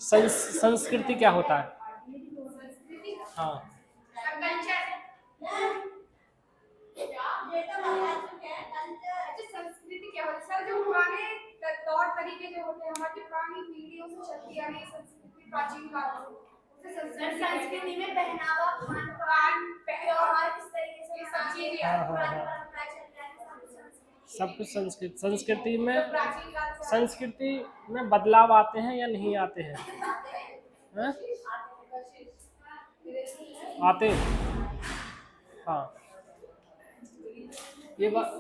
संस्कृति क्या होता है? हाँ संस्कृति क्या होती है सर? जो पुराने तौर तरीके जो होते हैं, हमारी पुरानी पीढ़ियों से चलती आ रही संस्कृति, प्राचीन काल से संस्कृति में पहनावा, खान पान, त्योहार, किस तरीके से सब चीजें सब कुछ संस्कृति में, संस्कृति में बदलाव आते हैं या नहीं आते हैं? हैं? आते हैं। हाँ ये बात,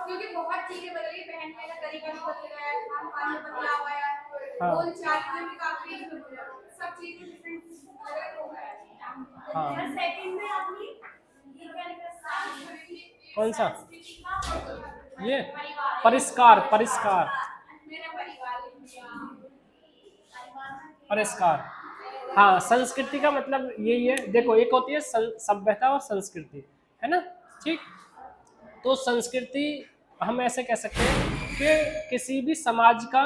क्योंकि बहुत चीजें बदल गई, पहनने का तरीका भी बदल गया है, खान पान में बदलाव आया है, हाँ। बोल चाल में भी काफी सब चीजें डिफरेंट हो गया है। हाँ सेकंड में अपनी ये क्या लिखा है? कौन सा? ये परिष्कार, परिष्कार, मेरा परिवार परिष्कार। हाँ संस्कृति का मतलब यही है, देखो एक होती है सभ्यता और संस्कृति, है ना? ठीक, तो संस्कृति हम ऐसे कह सकते हैं कि किसी भी समाज का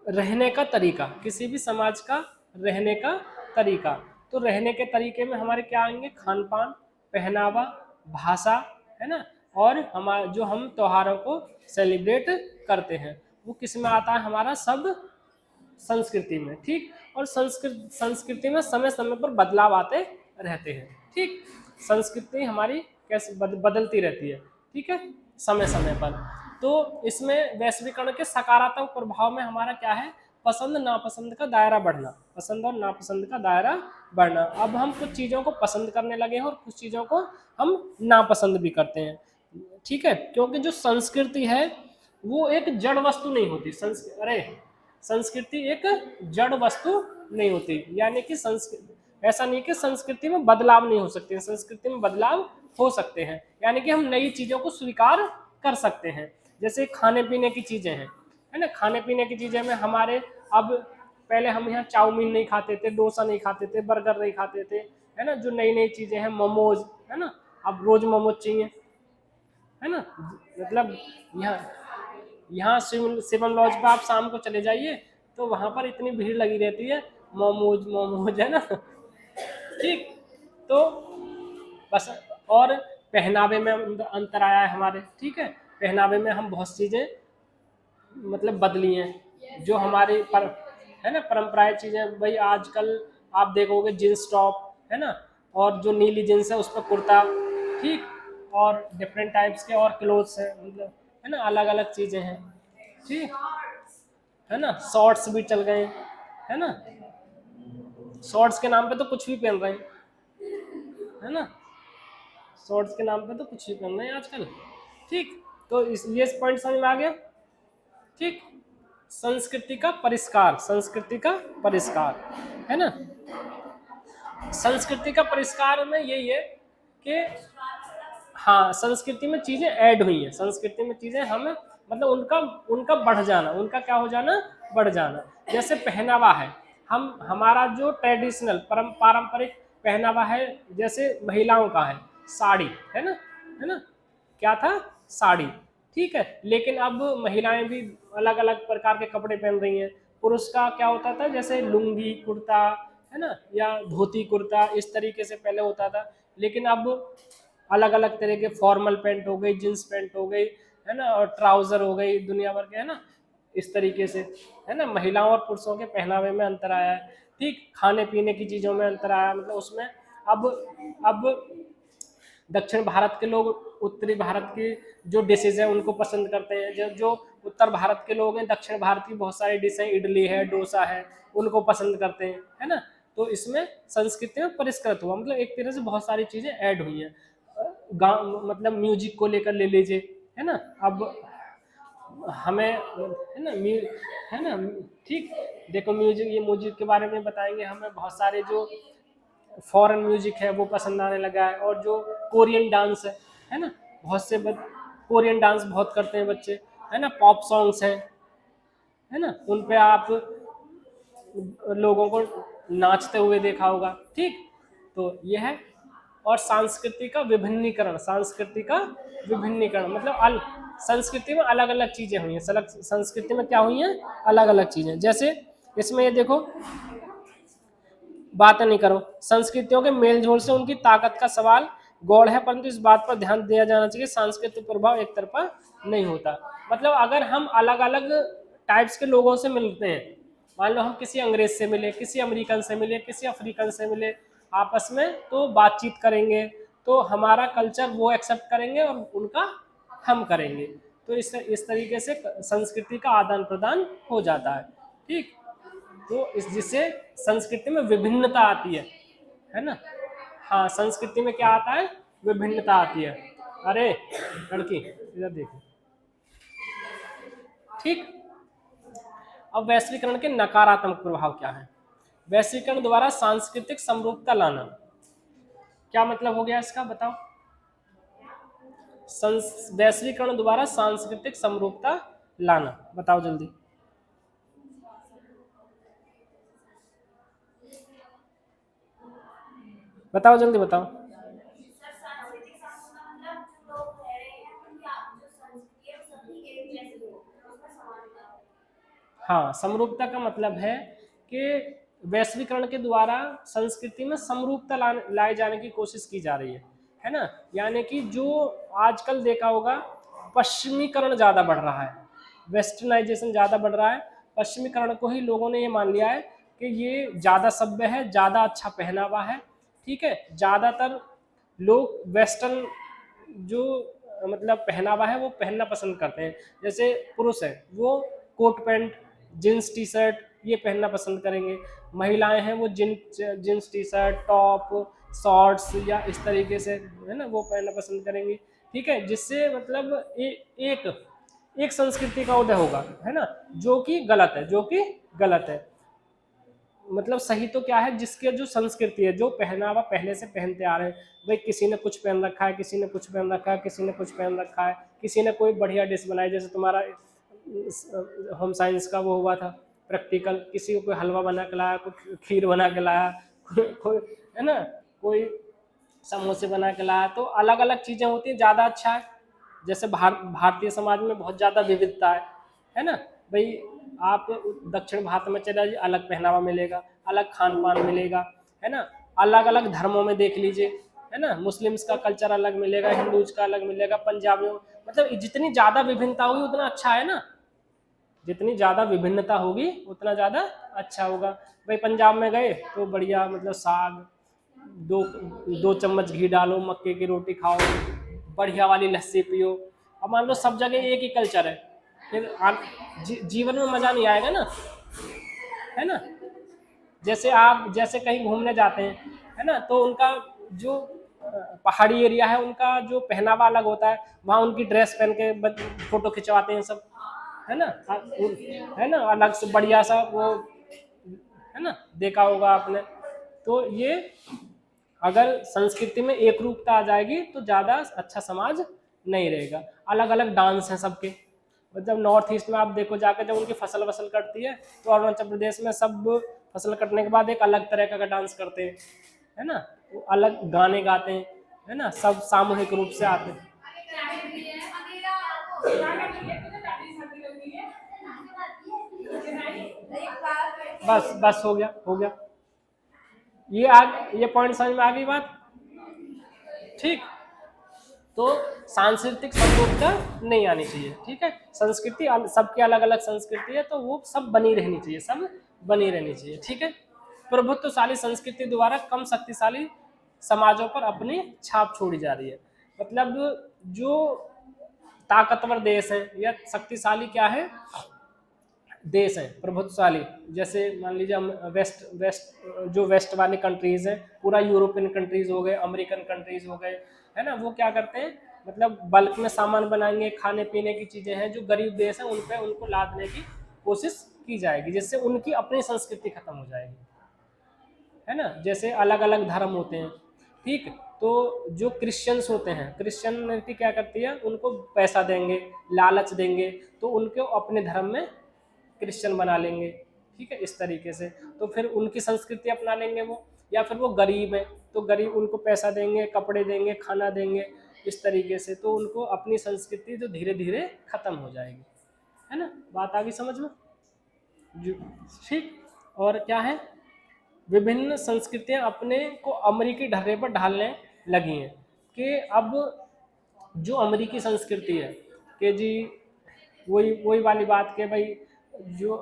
रहने का तरीका, किसी भी समाज का रहने का तरीका। तो रहने के तरीके में हमारे क्या आएंगे? खान पान, पहनावा, भाषा, है ना? और हमारे जो हम त्योहारों को सेलिब्रेट करते हैं वो किस में आता है? हमारा सब संस्कृति में। ठीक, और संस्कृति में समय समय पर बदलाव आते रहते हैं। ठीक, संस्कृति हमारी कैसे बदलती रहती है, ठीक है, समय समय पर। तो इसमें वैश्वीकरण के सकारात्मक प्रभाव में हमारा क्या है? पसंद नापसंद का दायरा बढ़ना, पसंद और नापसंद का दायरा बढ़ना। अब हम कुछ चीज़ों को पसंद करने लगे हैं और कुछ चीज़ों को हम नापसंद भी करते हैं, ठीक है, क्योंकि जो संस्कृति है वो एक जड़ वस्तु नहीं होती। संस्कृति एक जड़ वस्तु नहीं होती, यानी कि ऐसा नहीं कि संस्कृति में बदलाव नहीं हो सकते, संस्कृति में बदलाव हो सकते हैं, यानी कि हम नई चीजों को स्वीकार कर सकते हैं। जैसे खाने पीने की चीजें हैं, है ना? खाने पीने की चीजें में हमारे, अब पहले हम यहाँ चाउमीन नहीं खाते थे, डोसा नहीं खाते थे, बर्गर नहीं खाते थे, है ना? जो नई नई चीजें हैं, मोमोज, है ना? अब रोज मोमोज चाहिए, है ना? मतलब यहाँ शिवम लॉज पे आप शाम को चले जाइए तो वहां पर इतनी भीड़ लगी रहती है, मोमोज मोमोज, है ना? ठीक, तो बस। और पहनावे में अंतर आया है हमारे, ठीक है, पहनावे में हम बहुत चीजें मतलब बदली हैं, जो हमारी है ना परंपराएं चीजें। भाई आजकल आप देखोगे जींस टॉप, है ना, और जो नीली जींस है उस पर कुर्ता, ठीक, और डिफरेंट टाइप्स के और क्लोथ्स हैं, मतलब है ना, अलग अलग चीजें हैं, ठीक है ना। शॉर्ट्स भी चल गए, है ना, शॉर्ट्स के नाम पे तो कुछ भी पहन रहे हैं, है ना, शॉर्ट्स के नाम पे तो कुछ भी पहन रहे हैं आजकल। ठीक, तो ये पॉइंट समझ में आ गया? ठीक, संस्कृति का परिष्कार, संस्कृति का परिष्कार, है ना। संस्कृति का परिष्कार में यही है कि हाँ संस्कृति में चीजें ऐड हुई हैं, संस्कृति में चीजें हमें मतलब उनका उनका बढ़ जाना, उनका क्या हो जाना? बढ़ जाना। जैसे पहनावा है, हम हमारा जो ट्रेडिशनल पारंपरिक पहनावा है, जैसे महिलाओं का है साड़ी, है ना, क्या था? साड़ी, ठीक है, लेकिन अब महिलाएं भी अलग अलग प्रकार के कपड़े पहन रही हैं। पुरुष का क्या होता था? जैसे लुंगी कुर्ता, है ना, या धोती कुर्ता, इस तरीके से पहले होता था, लेकिन अब अलग अलग तरह के फॉर्मल पैंट हो गई, जींस पैंट हो गई, है ना, और ट्राउजर हो गई दुनिया भर के, है ना, इस तरीके से, है ना, महिलाओं और पुरुषों के पहनावे में अंतर आया है। ठीक, खाने पीने की चीजों में अंतर आया, मतलब उसमें अब दक्षिण भारत के लोग उत्तरी भारत की जो डिशेज है उनको पसंद करते हैं, जो उत्तर भारत के लोग हैं दक्षिण भारत की बहुत सारी डिश है, इडली है, डोसा है, उनको पसंद करते हैं, है ना। तो इसमें संस्कृति में परिष्कृत हुआ, मतलब एक तरह से बहुत सारी चीजें ऐड हुई हैं। गाँव मतलब म्यूजिक को लेकर ले लीजिए, है ना, अब हमें है ना है ना, ठीक, देखो म्यूजिक, ये म्यूजिक के बारे में बताएंगे, हमें बहुत सारे जो फॉरेन म्यूजिक है वो पसंद आने लगा है, और जो कोरियन डांस है ना, बहुत से कोरियन डांस बहुत करते हैं बच्चे, है ना, पॉप सॉन्ग्स हैं, है ना, उन पे आप लोगों को नाचते हुए देखा होगा। ठीक, तो ये है। और संस्कृति का विभिन्नीकरण, संस्कृति का विभिन्नीकरण मतलब संस्कृति में अलग अलग चीजें हुई हैं, संस्कृति में क्या हुई हैं? अलग अलग चीजें। जैसे इसमें ये देखो, बात नहीं करो, संस्कृतियों के मेलजोल से उनकी ताकत का सवाल गौड़ है, परंतु इस बात पर ध्यान दिया जाना चाहिए सांस्कृतिक प्रभाव एक तरफा नहीं होता। मतलब अगर हम अलग अलग टाइप्स के लोगों से मिलते हैं, मान लो हम किसी अंग्रेज से मिले, किसी अमेरिकन से मिले, किसी अफ्रीकन से मिले, आपस में तो बातचीत करेंगे, तो हमारा कल्चर वो एक्सेप्ट करेंगे और उनका हम करेंगे, तो इस तरीके से संस्कृति का आदान प्रदान हो जाता है। ठीक, तो इस जिससे संस्कृति में विभिन्नता आती है ना। हाँ, संस्कृति में क्या आता है, विभिन्नता आती है। अरे लड़की इधर देखो। ठीक, अब वैश्वीकरण के नकारात्मक प्रभाव क्या है। वैश्वीकरण द्वारा सांस्कृतिक समरूपता लाना, क्या मतलब हो गया इसका, बताओ। वैश्वीकरण द्वारा सांस्कृतिक समरूपता लाना, बताओ जल्दी। बताओ जल्दी बताओ। हाँ, समरूपता का मतलब है कि वैश्वीकरण के द्वारा संस्कृति में समरूपता लाए जाने की कोशिश की जा रही है ना। यानी कि जो आजकल देखा होगा, पश्चिमीकरण ज़्यादा बढ़ रहा है, वेस्टर्नाइजेशन ज़्यादा बढ़ रहा है, पश्चिमीकरण को ही लोगों ने ये मान लिया है कि ये ज़्यादा सभ्य है, ज़्यादा अच्छा पहनावा है। ठीक है, ज़्यादातर लोग वेस्टर्न जो मतलब पहनावा है वो पहनना पसंद करते हैं। जैसे पुरुष है वो coat pant, jeans T shirt ये पहनना पसंद करेंगे, महिलाएं हैं वो jeans T shirt, top, shorts या इस तरीके से है ना वो पहनना पसंद करेंगे। ठीक है, जिससे मतलब एक संस्कृति का उदय होगा, है ना, जो कि गलत है, जो कि गलत है। मतलब सही तो क्या है, जिसके जो संस्कृति है, जो पहनावा पहले से पहनते आ रहे हैं, भाई किसी ने कुछ पहन रखा है, किसी ने कुछ पहन रखा है, किसी ने कुछ पहन रखा है, किसी ने कोई बढ़िया डिश बनाई, जैसे तुम्हारा होम साइंस का वो हुआ था प्रैक्टिकल, किसी को कोई हलवा बना के लाया, कोई खीर बना के लाया, कोई है ना, कोई समोसे बना के लाया, तो अलग अलग चीज़ें होती हैं, ज़्यादा अच्छा है। जैसे भारतीय समाज में बहुत ज़्यादा विविधता है ना भाई। आप दक्षिण भारत में चले जाइए, अलग पहनावा मिलेगा, अलग खान पान मिलेगा, है ना। अलग अलग धर्मों में देख लीजिए, है ना, मुस्लिम्स का कल्चर अलग मिलेगा, हिंदूज का अलग मिलेगा, पंजाबियों, मतलब जितनी ज़्यादा विभिन्नता होगी उतना अच्छा है ना, जितनी ज़्यादा विभिन्नता होगी उतना ज़्यादा अच्छा होगा। भाई पंजाब में गए तो बढ़िया मतलब साग, दो चम्मच घी डालो, मक्के की रोटी खाओ, बढ़िया वाली लस्सी पियो। अब मान लो सब जगह एक ही कल्चर है, फिर जीवन में मज़ा नहीं आएगा ना, है ना। जैसे कहीं घूमने जाते हैं, है ना, तो उनका जो पहाड़ी एरिया है उनका जो पहनावा अलग होता है, वहाँ उनकी ड्रेस पहन के फोटो खिंचवाते हैं सब, है ना, है ना, अलग से बढ़िया सा वो, है ना, देखा होगा आपने। तो ये अगर संस्कृति में एक रूपता आ जाएगी तो ज़्यादा अच्छा समाज नहीं रहेगा। अलग अलग डांस हैं सबके, मतलब नॉर्थ ईस्ट में आप देखो जाकर, जब उनकी फसल कटती है तो अरुणाचल प्रदेश में सब फसल कटने के बाद एक अलग तरह का डांस करते हैं, है ना, वो अलग गाने गाते हैं, है ना, सब सामूहिक रूप से आते हैं। बस बस हो गया, हो गया, ये पॉइंट समझ में आ गई बात। ठीक, तो सांस्कृतिक समरूपता नहीं आनी चाहिए। ठीक है, संस्कृति सबके अलग अलग संस्कृति है, तो वो सब बनी रहनी चाहिए, सब बनी रहनी चाहिए। ठीक है, प्रभुत्वशाली संस्कृति द्वारा कम शक्तिशाली समाजों पर अपनी छाप छोड़ी जा रही है। मतलब जो ताकतवर देश है या शक्तिशाली क्या है देश है, प्रभुत्वशाली, जैसे मान लीजिए हम वेस्ट वाली कंट्रीज हैं, पूरा यूरोपियन कंट्रीज हो गए, अमेरिकन कंट्रीज हो गए, है ना, वो क्या करते हैं, मतलब बल्क में सामान बनाएंगे, खाने पीने की चीज़ें हैं, जो गरीब देश हैं उन पे उनको लादने की कोशिश की जाएगी, जिससे उनकी अपनी संस्कृति खत्म हो जाएगी, है ना। जैसे अलग अलग धर्म होते हैं, ठीक, तो जो क्रिश्चियंस होते हैं, क्रिश्चियनिटी क्या करती है, उनको पैसा देंगे, लालच देंगे, तो उनको अपने धर्म में क्रिश्चियन बना लेंगे। ठीक है, इस तरीके से तो फिर उनकी संस्कृति अपना लेंगे वो, या फिर वो गरीब है तो गरीब उनको पैसा देंगे, कपड़े देंगे, खाना देंगे, इस तरीके से तो उनको अपनी संस्कृति जो धीरे धीरे खत्म हो जाएगी, है ना। बात आ गई समझ में? ठीक। और क्या है, विभिन्न संस्कृतियां अपने को अमेरिकी ढर्रे पर ढालने लगी हैं कि अब जो अमेरिकी संस्कृति है कि जी वही वही वाली बात के भाई जो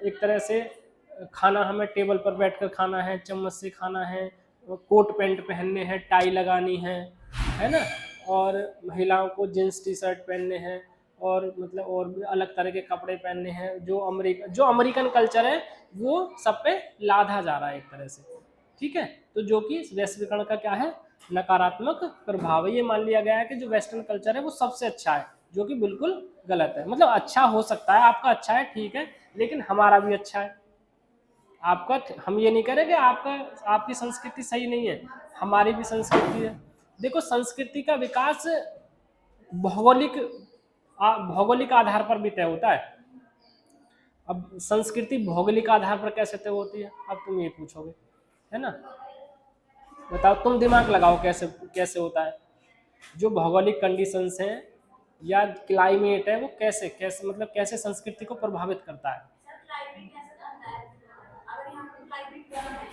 एक तरह से खाना हमें टेबल पर बैठकर खाना है, चम्मच से खाना है, कोट पैंट पहनने हैं, टाई लगानी है ना, और महिलाओं को जींस टी शर्ट पहनने हैं और मतलब और भी अलग तरह के कपड़े पहनने हैं। जो अमेरिकन कल्चर है वो सब पे लादा जा रहा है एक तरह से, ठीक है। तो जो कि वैश्वीकरण का क्या है, नकारात्मक प्रभाव है। ये मान लिया गया है कि जो वेस्टर्न कल्चर है वो सबसे अच्छा है, जो कि बिल्कुल गलत है। मतलब अच्छा हो सकता है, आपका अच्छा है ठीक है, लेकिन हमारा भी अच्छा है। आपका, हम ये नहीं कह रहे कि आपकी संस्कृति सही नहीं है, हमारी भी संस्कृति है। देखो संस्कृति का विकास भौगोलिक आधार पर भी तय होता है। अब संस्कृति भौगोलिक आधार पर कैसे तय होती है, अब तुम ये पूछोगे, है ना। बताओ, तुम दिमाग लगाओ कैसे कैसे होता है। जो भौगोलिक कंडीशंस हैं या क्लाइमेट है वो कैसे कैसे मतलब कैसे संस्कृति को प्रभावित करता है। सर क्लाइमेट कैसे करता है? अगर यहाँ पे क्लाइमेट गर्म है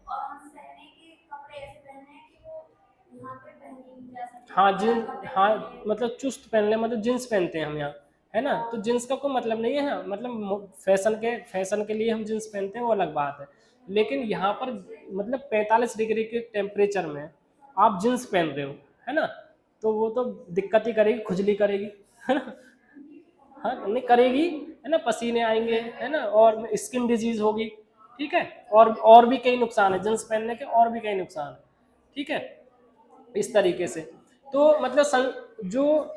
और हम सहने के कपड़े ऐसे पहने हैं कि वो यहाँ पे पहने नहीं जा सकते। हाँ जींस, हाँ मतलब चुस्त पहन ले, मतलब जींस पहनते हैं हम यहाँ, है ना। तो जींस का कोई मतलब नहीं है, मतलब फैशन के लिए हम जींस पहनते हैं वो अलग बात है। लेकिन यहाँ पर मतलब 45 डिग्री के टेम्परेचर में आप जींस पहन रहे हो, है ना, तो वो तो दिक्कत ही करेगी, खुजली करेगी, है ना। हाँ नहीं करेगी, है ना, पसीने आएंगे, है ना, और स्किन डिजीज होगी, ठीक है। और भी कई नुकसान है जींस पहनने के, और भी कई नुकसान है, ठीक है। इस तरीके से तो मतलब जो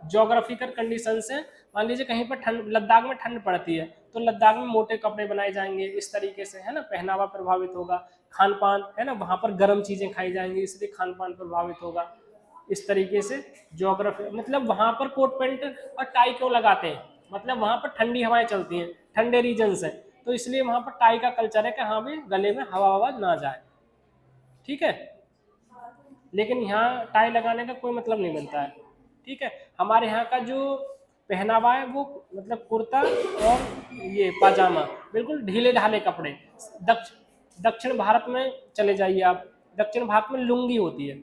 जोग्राफिकल कंडीशंस हैं, मान लीजिए कहीं पर ठंड, लद्दाख में ठंड पड़ती है तो लद्दाख में मोटे कपड़े बनाए जाएंगे, इस तरीके से, है ना, पहनावा प्रभावित होगा। खान पान, है ना, वहाँ पर गर्म चीज़ें खाई जाएंगी, इसलिए खान पान प्रभावित होगा। इस तरीके से जोग्राफी, मतलब वहाँ पर कोट पैंट और टाई क्यों लगाते हैं, मतलब वहाँ पर ठंडी हवाएं चलती हैं, ठंडे रीजन्स हैं, तो इसलिए वहाँ पर टाई का कल्चर है कि हाँ भी गले में हवा ना जाए, ठीक है। लेकिन यहाँ टाई लगाने का कोई मतलब नहीं बनता है, ठीक है। हमारे यहाँ का जो पहनावा है वो मतलब कुर्ता और ये पाजामा, बिल्कुल ढीले ढाले कपड़े। दक्षिण भारत में चले जाइए आप, दक्षिण भारत में लुंगी होती है,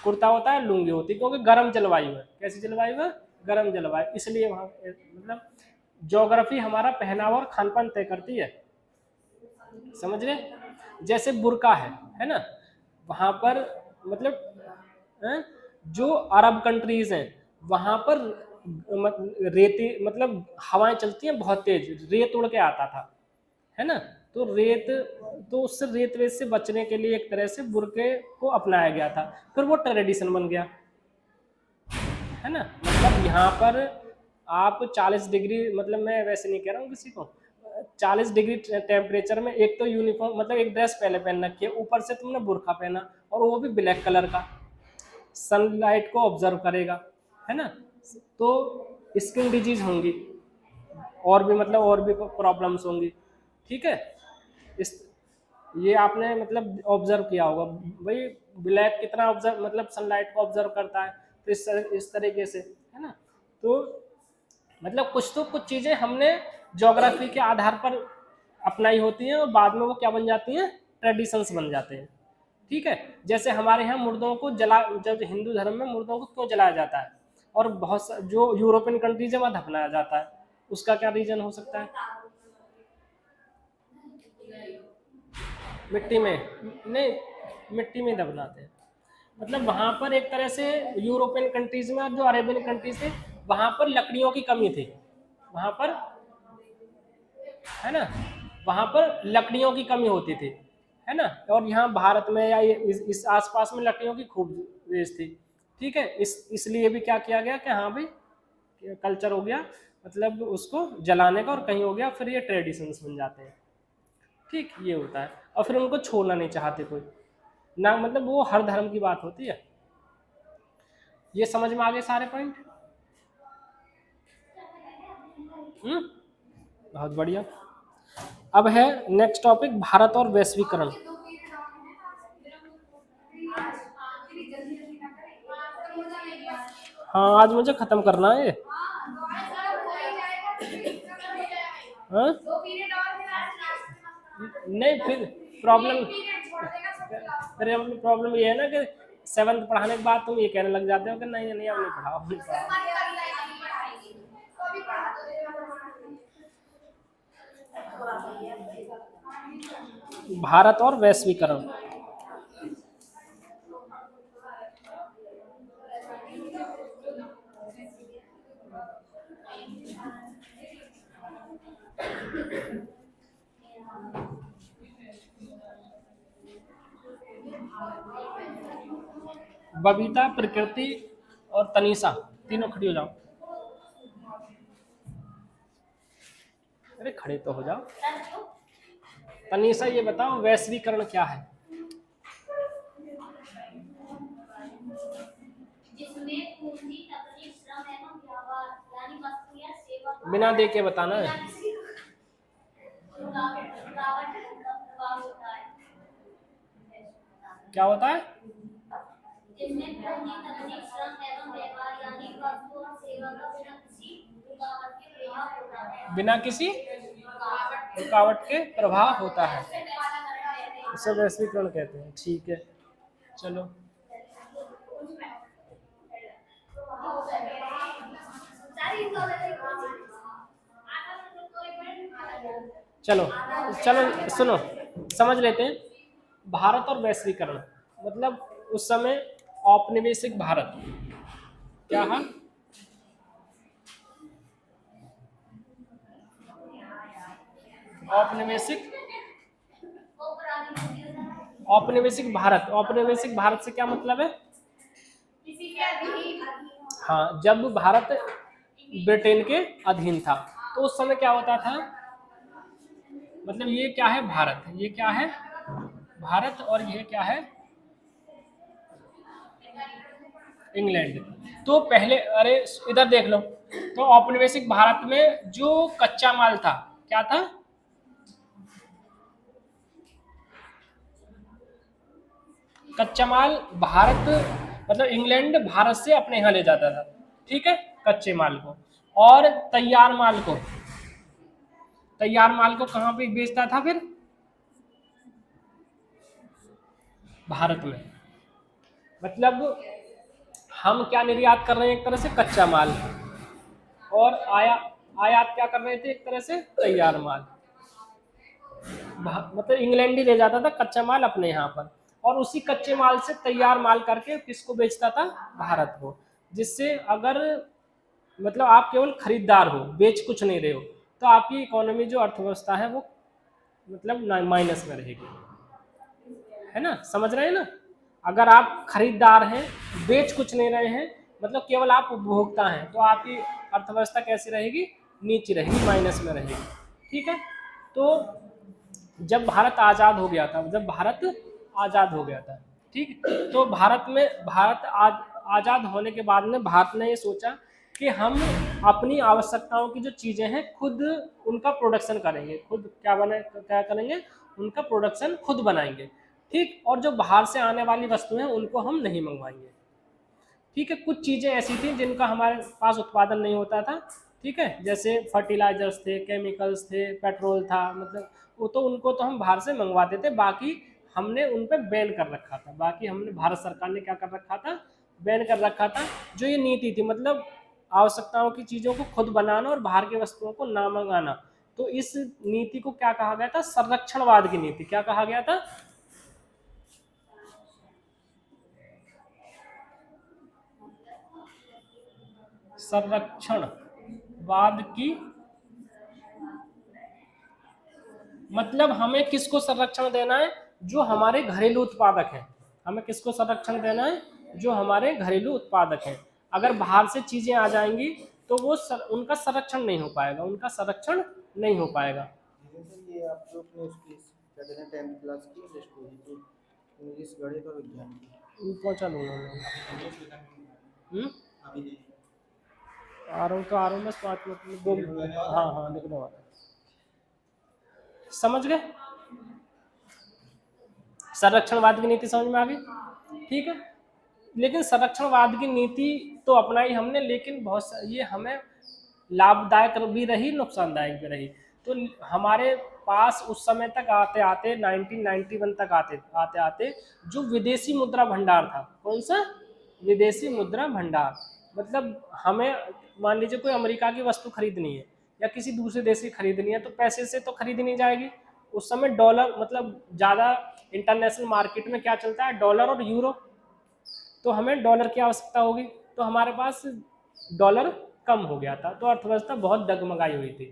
कुर्ता होता है, लुंगी होती है, क्योंकि गर्म जलवायु है। कैसी जलवायु है, गर्म जलवायु, इसलिए वहाँ मतलब ज्योग्राफी हमारा पहनावा और खान पान तय करती है, समझ रहे। जैसे बुर्का है ना, वहाँ पर मतलब जो अरब कंट्रीज हैं वहाँ पर रेती मतलब हवाएं चलती हैं बहुत तेज, रेत उड़ के आता था, है ना। तो उससे रेत से बचने के लिए एक तरह से बुर्के को अपनाया गया था, फिर वो ट्रेडिशन बन गया, है ना। मतलब यहाँ पर आप 40 डिग्री, मतलब मैं वैसे नहीं कह रहा हूँ किसी को, 40 डिग्री टेम्परेचर में एक तो यूनिफॉर्म मतलब एक ड्रेस पहले पहन रखी है, ऊपर से तुमने बुर्का पहना, और वो भी ब्लैक कलर का, सनलाइट को ऑब्जर्व करेगा, है ना, तो स्किन डिजीज होंगी, और भी मतलब और भी प्रॉब्लम्स होंगी, ठीक है। इस ये आपने मतलब ऑब्जर्व किया होगा भाई, ब्लैक कितना ऑब्जर्व मतलब सनलाइट को ऑब्जर्व करता है, तो इस तरीके से, है ना। तो मतलब कुछ चीज़ें हमने ज्योग्राफी के आधार पर अपनाई होती हैं और बाद में वो क्या बन जाती हैं, ट्रेडिशंस बन जाते हैं, ठीक है। जैसे हमारे यहाँ मुर्दों को जब हिंदू धर्म में मुर्दों को क्यों जलाया जाता है, और जो यूरोपियन कंट्रीज है वहाँ दफनाया जाता है, उसका क्या रीजन हो सकता है। मिट्टी में नहीं, मिट्टी में दफनाते हैं, मतलब वहाँ पर एक तरह से यूरोपियन कंट्रीज में और जो अरेबियन कंट्रीज थे वहाँ पर लकड़ियों की कमी थी, वहाँ पर, है ना, वहाँ पर लकड़ियों की कमी होती थी, है ना। और यहाँ भारत में या इस आसपास में लकड़ियों की खूब रेस थी, ठीक है। इसलिए भी क्या किया गया कि हाँ भाई कल्चर हो गया, मतलब उसको जलाने का, और कहीं हो गया फिर ये ट्रेडिशंस बन जाते हैं, ठीक, ये होता है। और फिर उनको छोड़ना नहीं चाहते कोई ना, मतलब वो हर धर्म की बात होती है। ये समझ में आ गए सारे पॉइंट। बहुत बढ़िया। अब है नेक्स्ट टॉपिक, भारत और वैश्वीकरण। हाँ आज मुझे खत्म करना है हाँ? नहीं फिर प्रॉब्लम पीरियड छोड़ देना सब क्लास। फिर प्रॉब्लम ये है ना कि 7th पढ़ाने के बाद तुम ये कहने लग जाते हो कि नहीं नहीं अब नहीं पढ़ाओ, अब नहीं पढ़ाओ। मन करता है कि पढ़ाएगी तो अभी पढ़ा दो भारत और वैश्वीकरण। बबीता, प्रकृति और तनीषा तीनों खड़ी हो जाओ। अरे खड़े तो हो जाओ। तनीषा ये बताओ वैश्वीकरण क्या है? जिसमें पूंजी, तकनीक, श्रम एवं व्यवहार यानी वस्तु या सेवा बिना देख के बताना है। रुकावट का प्रभाव होता है। क्या होता है? जिसमें पूंजी, तकनीक, श्रम एवं व्यवहार यानी वस्तु और सेवा का बिना किसी रुकावट के प्रभाव होता है। बिना किसी रुकावट के प्रभाव होता है, इसे वैश्वीकरण कहते हैं। ठीक है, चलो चलो चलो सुनो, समझ लेते हैं। भारत और वैश्वीकरण मतलब उस समय औपनिवेशिक भारत क्या है? औपनिवेशिक भारत। औपनिवेशिक भारत से क्या मतलब है? किसी के अधीन। हाँ, जब भारत ब्रिटेन के अधीन था तो उस समय क्या होता था, मतलब ये क्या है भारत, ये क्या है भारत और ये क्या है इंग्लैंड। तो पहले अरे इधर देख लो, तो औपनिवेशिक भारत में जो कच्चा माल था क्या था? कच्चा माल भारत मतलब इंग्लैंड भारत से अपने यहाँ ले जाता था, ठीक है, कच्चे माल को। और तैयार माल को कहाँ पे बेचता था फिर? भारत में। मतलब हम क्या निर्यात कर रहे हैं? एक तरह से कच्चा माल, और आयात क्या कर रहे थे? एक तरह से तैयार माल। मतलब इंग्लैंड ही ले जाता था कच्चा माल अपने यहाँ पर, और उसी कच्चे माल से तैयार माल करके किसको बेचता था? भारत को। जिससे अगर मतलब आप केवल खरीदार हो, बेच कुछ नहीं रहे हो, तो आपकी इकोनॉमी जो अर्थव्यवस्था है वो मतलब माइनस में रहेगी, है ना? समझ रहे हैं ना? अगर आप खरीदार हैं, बेच कुछ नहीं रहे हैं, मतलब केवल आप उपभोक्ता हैं, तो आपकी अर्थव्यवस्था कैसी रहेगी? नीचे रहेगी, माइनस में रहेगी, ठीक है। तो जब भारत आज़ाद हो गया था, ठीक, तो भारत आज़ाद होने के बाद में भारत ने ये सोचा कि हम अपनी आवश्यकताओं की जो चीज़ें हैं खुद उनका प्रोडक्शन करेंगे, खुद क्या करेंगे? उनका प्रोडक्शन खुद बनाएंगे, ठीक। और जो बाहर से आने वाली वस्तुएं हैं उनको हम नहीं मंगवाएंगे, ठीक है। कुछ चीज़ें ऐसी थी जिनका हमारे पास उत्पादन नहीं होता था, ठीक है, जैसे फर्टिलाइजर्स थे, केमिकल्स थे, पेट्रोल था, मतलब वो तो उनको तो हम बाहर से मंगवाते थे, बाकी हमने उन पर बैन कर रखा था। भारत सरकार ने क्या कर रखा था? बैन कर रखा था। जो ये नीति थी, मतलब आवश्यकताओं की चीज़ों को खुद बनाना और बाहर की वस्तुओं को ना मंगाना, तो इस नीति को क्या कहा गया था? संरक्षणवाद की नीति। क्या कहा गया था? संरक्षणवाद की। मतलब हमें किसको संरक्षण देना है? जो हमारे घरेलू उत्पादक हैं। हमें किसको संरक्षण देना है? जो हमारे घरेलू उत्पादक हैं। अगर बाहर से चीजें आ जाएंगी तो वो उनका संरक्षण नहीं हो पाएगा, ये आप जो अपने उसकी क्या कहते हैं 10th क्लास की लिस्ट हुई थी इंग्लिश, गणित और विज्ञान की, पहुंचा दूंगा मैं। अभी आ रहा हूँ बस 5 मिनट में, 2 मिनट। हाँ लिखने वाला। समझ गए? संरक्षणवाद की नीति समझ में आ गई, ठीक है। लेकिन संरक्षणवाद की नीति तो अपनाई हमने, लेकिन ये हमें लाभदायक भी रही, नुकसानदायक भी रही। तो हमारे पास उस समय तक आते आते 1991 तक आते आते जो विदेशी मुद्रा भंडार था, कौन सा विदेशी मुद्रा भंडार, मतलब हमें मान लीजिए कोई अमेरिका की वस्तु खरीदनी है या किसी दूसरे देश की खरीदनी है तो पैसे से तो खरीदी नहीं जाएगी। उस समय डॉलर मतलब ज़्यादा इंटरनेशनल मार्केट में क्या चलता है, डॉलर और यूरो, तो हमें डॉलर की आवश्यकता होगी, तो हमारे पास डॉलर कम हो गया था, तो अर्थव्यवस्था बहुत डगमगाई हुई थी।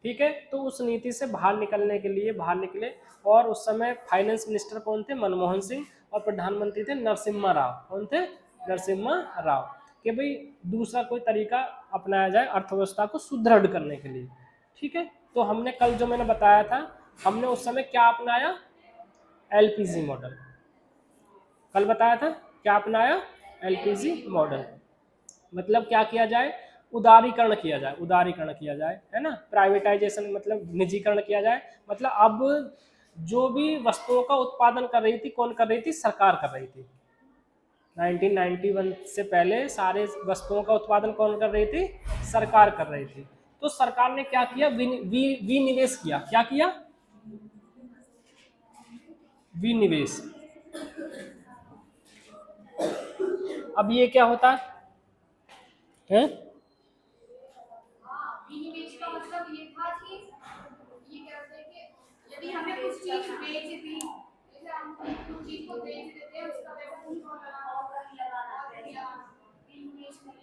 ठीक है, तो उस नीति से बाहर निकलने के लिए बाहर निकले, और उस समय फाइनेंस मिनिस्टर कौन थे, मनमोहन सिंह, और प्रधानमंत्री थे नरसिम्हा राव, कौन थे, नरसिम्हा राव, कि भाई दूसरा कोई तरीका अपनाया जाए अर्थव्यवस्था को सुदृढ़ करने के लिए। ठीक है, तो हमने कल जो मैंने बताया था, हमने उस समय क्या अपनाया, एलपीजी मॉडल, कल बताया था क्या अपनाया, एलपीजी मॉडल, मतलब क्या किया जाए, उदारीकरण किया जाए, उदारीकरण किया जाए, है ना, प्राइवेटाइजेशन मतलब निजीकरण किया जाए, मतलब अब जो भी वस्तुओं का उत्पादन कर रही थी, कौन कर रही थी, सरकार कर रही थी। 1991 से पहले सारे वस्तुओं का उत्पादन कौन कर रही थी, सरकार कर रही थी। तो सरकार ने क्या किया, विनिवेश किया, क्या किया, विनिवेश। अब ये क्या होता है, विनिवेश का मतलब ये था कि ये कहते हैं कि यदि हमें कुछ चीज बेच दी, जैसे हम कुछ चीज को बेच देते हैं, उसका पैसा कहीं और इन्वेस्टमेंट।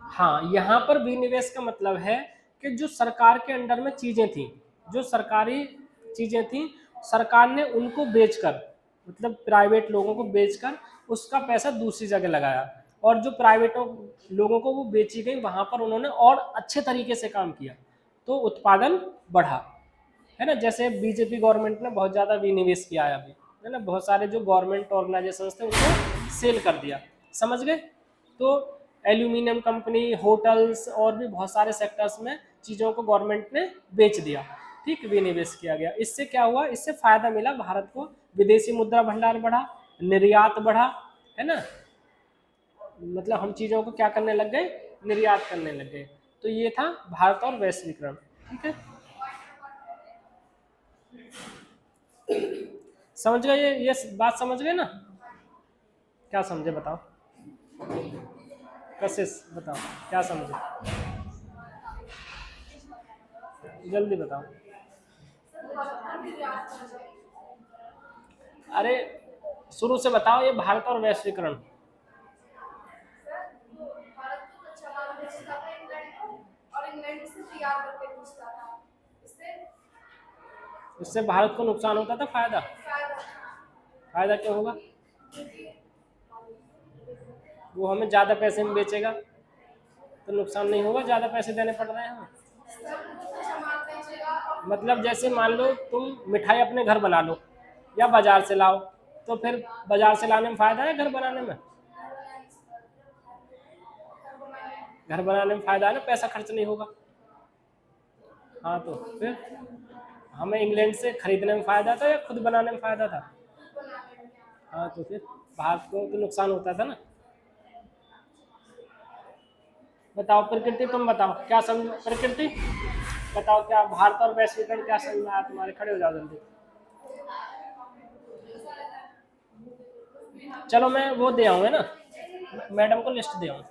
हाँ, यहाँ पर विनिवेश का मतलब है कि जो सरकार के अंडर में चीजें थी, जो सरकारी चीजें थी, सरकार ने उनको बेचकर, मतलब प्राइवेट लोगों को बेचकर उसका पैसा दूसरी जगह लगाया, और जो प्राइवेट लोगों को वो बेची गई वहां पर उन्होंने और अच्छे तरीके से काम किया, तो उत्पादन बढ़ा, है ना। जैसे बीजेपी गवर्नमेंट ने बहुत ज़्यादा विनिवेश किया है अभी, है ना, बहुत सारे जो गवर्नमेंट ऑर्गेनाइजेशंस थे उनको सेल कर दिया, समझ गए। तो एल्यूमिनियम कंपनी, होटल्स और भी बहुत सारे सेक्टर्स में चीज़ों को गवर्नमेंट ने बेच दिया, ठीक, विनिवेश किया गया। इससे क्या हुआ, इससे फायदा मिला भारत को, विदेशी मुद्रा भंडार बढ़ा, निर्यात बढ़ा, है ना, मतलब हम चीज़ों को क्या करने लग गए, निर्यात करने लग गए। तो ये था भारत और वैश्वीकरण, ठीक है, समझ गए, ये बात समझ गए ना, क्या समझे बताओ, कशिश बताओ क्या समझे, जल्दी बताओ। अरे शुरू से बताओ, ये भारत और वैश्वीकरण, भारत को कच्चा माल बेचता था इंग्लैंड को, और इंग्लैंड इसे तैयार करके बेचता था, इससे भारत को नुकसान होता था, फायदा, फायदा क्यों होगा, वो हमें ज़्यादा पैसे में बेचेगा तो नुकसान नहीं होगा, ज़्यादा पैसे देने पड़ रहे हैं हमें। मतलब जैसे मान लो तुम मिठाई अपने घर बना लो या बाजार से लाओ, तो फिर बाजार से लाने में फायदा है, घर बनाने में, घर बनाने में फायदा है ना, पैसा खर्च नहीं होगा। हाँ, तो फिर हमें इंग्लैंड से खरीदने में फायदा था या खुद बनाने में फायदा था, हाँ, तो फिर भारत को तो नुकसान होता था ना। बताओ प्रकृति, तुम बताओ क्या समझ, प्रकृति बताओ क्या भारत और वैश्वीकरण क्या समझ में आया तुम्हारे, खड़े हो जाओ जल्दी। चलो मैं वो दे आऊँ, है ना, मैडम को लिस्ट दे आऊँ।